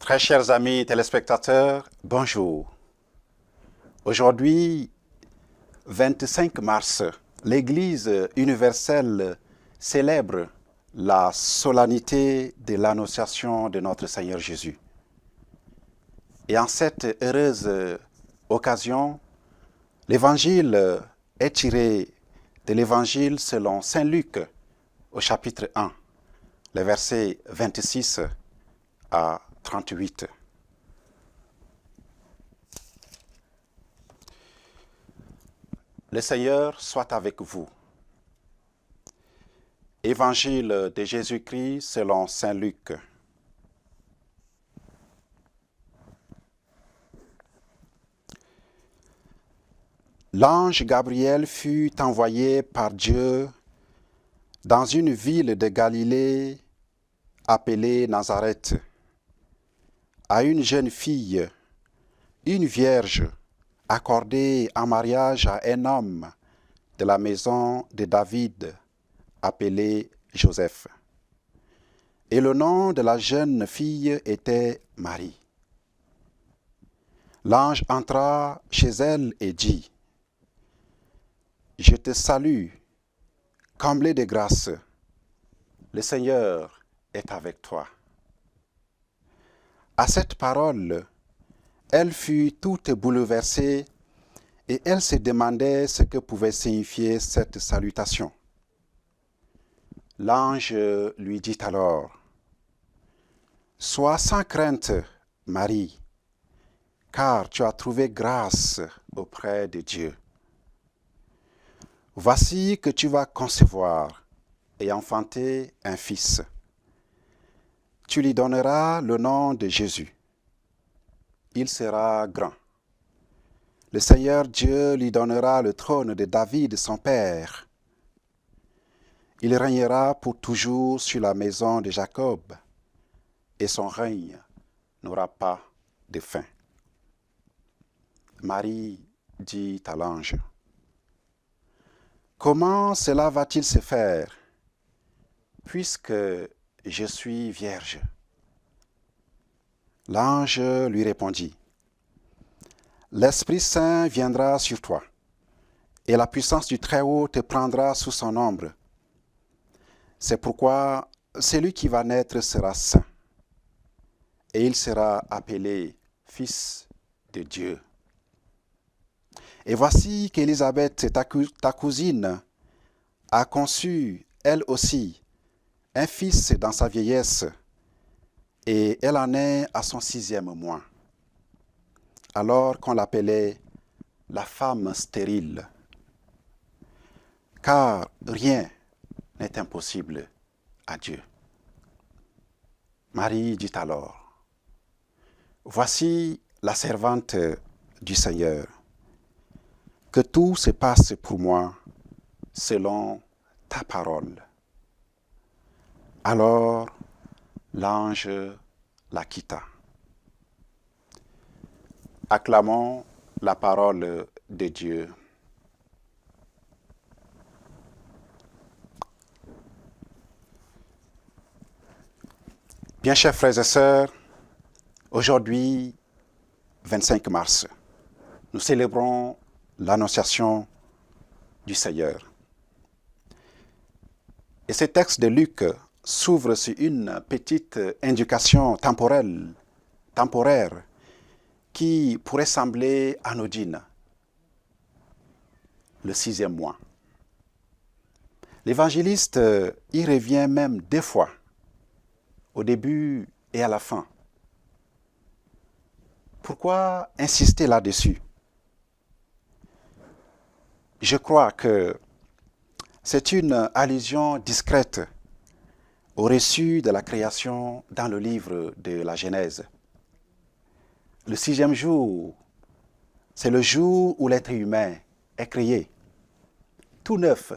Très chers amis téléspectateurs, bonjour. Aujourd'hui, 25 mars, l'Église universelle célèbre la solennité de l'Annonciation de notre Seigneur Jésus. Et en cette heureuse occasion, l'Évangile est tiré de l'Évangile selon Saint Luc au chapitre 1, les versets 26 à 38. Le Seigneur soit avec vous. Évangile de Jésus-Christ selon Saint Luc. L'ange Gabriel fut envoyé par Dieu dans une ville de Galilée appelée Nazareth, à une jeune fille, une vierge, accordée en mariage à un homme de la maison de David, appelé Joseph. Et le nom de la jeune fille était Marie. L'ange entra chez elle et dit : « Je te salue, comblée de grâce, le Seigneur est avec toi. » À cette parole, elle fut toute bouleversée et elle se demandait ce que pouvait signifier cette salutation. L'ange lui dit alors : « Sois sans crainte, Marie, car tu as trouvé grâce auprès de Dieu. Voici que tu vas concevoir et enfanter un fils. Tu lui donneras le nom de Jésus. Il sera grand. Le Seigneur Dieu lui donnera le trône de David, son père. Il régnera pour toujours sur la maison de Jacob, et son règne n'aura pas de fin. » Marie dit à l'ange : « Comment cela va-t-il se faire, puisque je suis vierge ? » L'ange lui répondit : « L'Esprit Saint viendra sur toi, et la puissance du Très-Haut te prendra sous son ombre. C'est pourquoi celui qui va naître sera saint, et il sera appelé Fils de Dieu. Et voici qu'Élisabeth, ta cousine, a conçu, elle aussi, un fils dans sa vieillesse, et elle en est à son 6e mois, alors qu'on l'appelait la femme stérile. Car rien n'est impossible à Dieu. Marie dit alors : « Voici la servante du Seigneur. Que tout se passe pour moi selon ta parole. » Alors l'ange la quitta. Acclamons la parole de Dieu. Bien chers frères et sœurs, aujourd'hui, 25 mars, nous célébrons l'Annonciation du Seigneur. Et ce texte de Luc s'ouvre sur une petite indication temporaire, qui pourrait sembler anodine. Le 6e mois. L'évangéliste y revient même 2 fois, au début et à la fin. Pourquoi insister là-dessus ? Je crois que c'est une allusion discrète au reçu de la création dans le livre de la Genèse. Le 6e jour, c'est le jour où l'être humain est créé, tout neuf,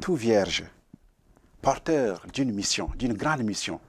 tout vierge, porteur d'une mission, d'une grande mission,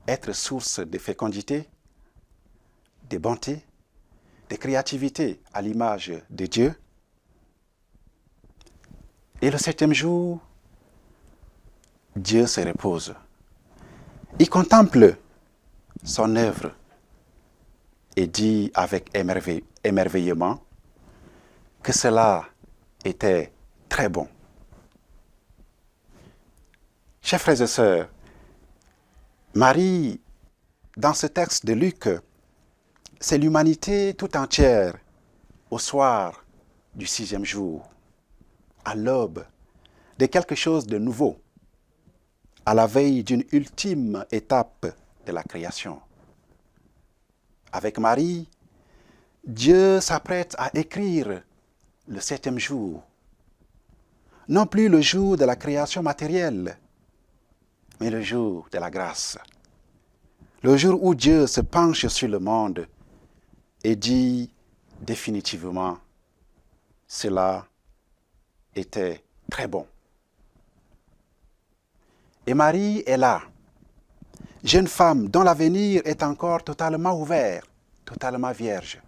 être source de fécondité, de bonté, de créativité à l'image de Dieu. Et le 7e jour, Dieu se repose. Il contemple son œuvre et dit avec émerveillement que cela était très bon. Chers frères et sœurs, Marie, dans ce texte de Luc, c'est l'humanité tout entière au soir du 6e jour, à l'aube de quelque chose de nouveau, à la veille d'une ultime étape de la création. Avec Marie, Dieu s'apprête à écrire le 7e jour, non plus le jour de la création matérielle, mais le jour de la grâce, le jour où Dieu se penche sur le monde et dit définitivement, cela était très bon. Et Marie est là, jeune femme dont l'avenir est encore totalement ouvert, totalement vierge.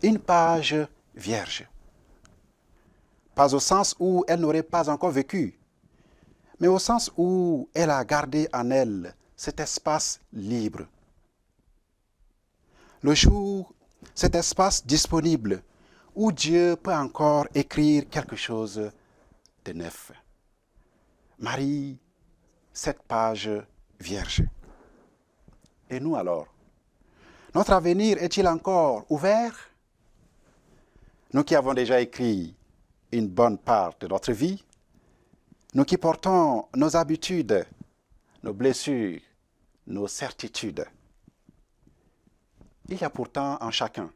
Une page vierge. Pas au sens où elle n'aurait pas encore vécu, mais au sens où elle a gardé en elle cet espace libre. Le jour, cet espace disponible où Dieu peut encore écrire quelque chose de neuf. Marie, cette page vierge. Et nous alors? Notre avenir est-il encore ouvert? Nous qui avons déjà écrit une bonne part de notre vie, nous qui portons nos habitudes, nos blessures, nos certitudes. Il y a pourtant en chacun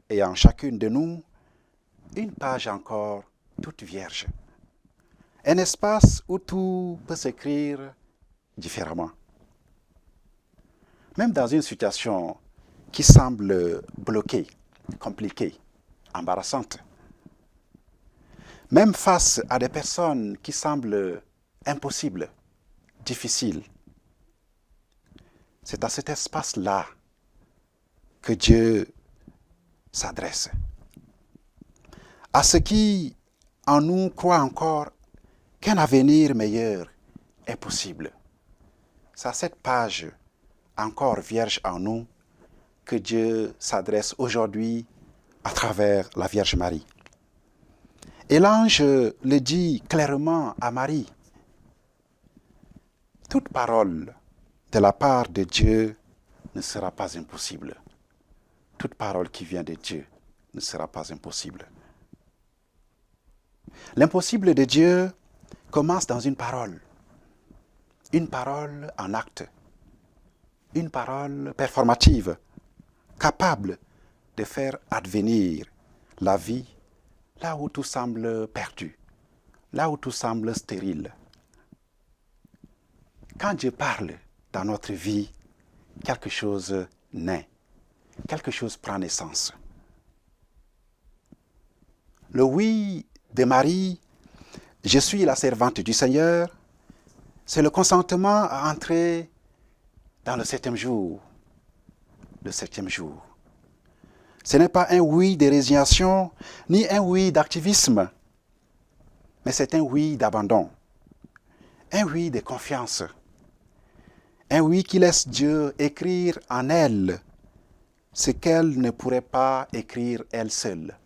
et en chacune de nous une page encore toute vierge. Un espace où tout peut s'écrire différemment. Même dans une situation qui semble bloquée, compliquée, embarrassante. Même face à des personnes qui semblent impossibles, difficiles. C'est à cet espace-là que Dieu s'adresse. À ceux qui, en nous, croient encore qu'un avenir meilleur est possible. C'est à cette page encore vierge en nous que Dieu s'adresse aujourd'hui à travers la Vierge Marie. Et l'ange le dit clairement à Marie. Toute parole de la part de Dieu ne sera pas impossible. Toute parole qui vient de Dieu ne sera pas impossible. L'impossible de Dieu commence dans une parole en acte, une parole performative, capable de faire advenir la vie là où tout semble perdu, là où tout semble stérile. Quand Dieu parle dans notre vie, quelque chose naît, quelque chose prend naissance. Le oui de Marie, je suis la servante du Seigneur, c'est le consentement à entrer dans le 7e jour. Le 7e jour. Ce n'est pas un oui de résignation, ni un oui d'activisme, mais c'est un oui d'abandon, un oui de confiance, un oui qui laisse Dieu écrire en elle ce qu'elle ne pourrait pas écrire elle seule.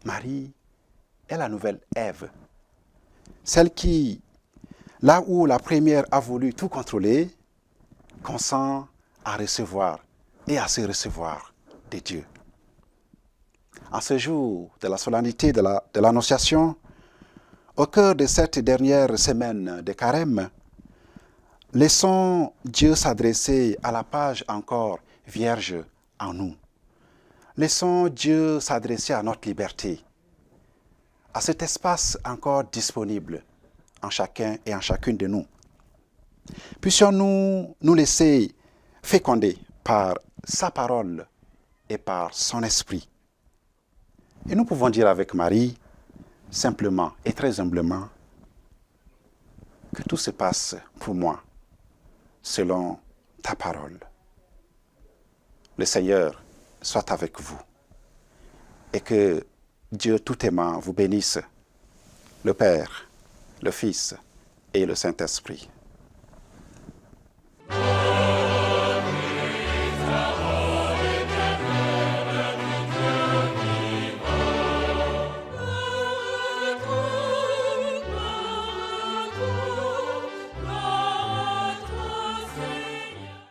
Marie est la nouvelle Ève, celle qui, là où la première a voulu tout contrôler, consent à recevoir et à se recevoir de Dieu. En ce jour de la solennité de l'Annonciation, au cœur de cette dernière semaine de Carême, laissons Dieu s'adresser à la page encore vierge en nous. Laissons Dieu s'adresser à notre liberté, à cet espace encore disponible en chacun et en chacune de nous. Puissions-nous nous laisser féconder par sa parole et par son esprit. Et nous pouvons dire avec Marie, simplement et très humblement, que tout se passe pour moi selon ta parole. Le Seigneur soit avec vous et que Dieu tout aimant vous bénisse, le Père, le Fils et le Saint-Esprit.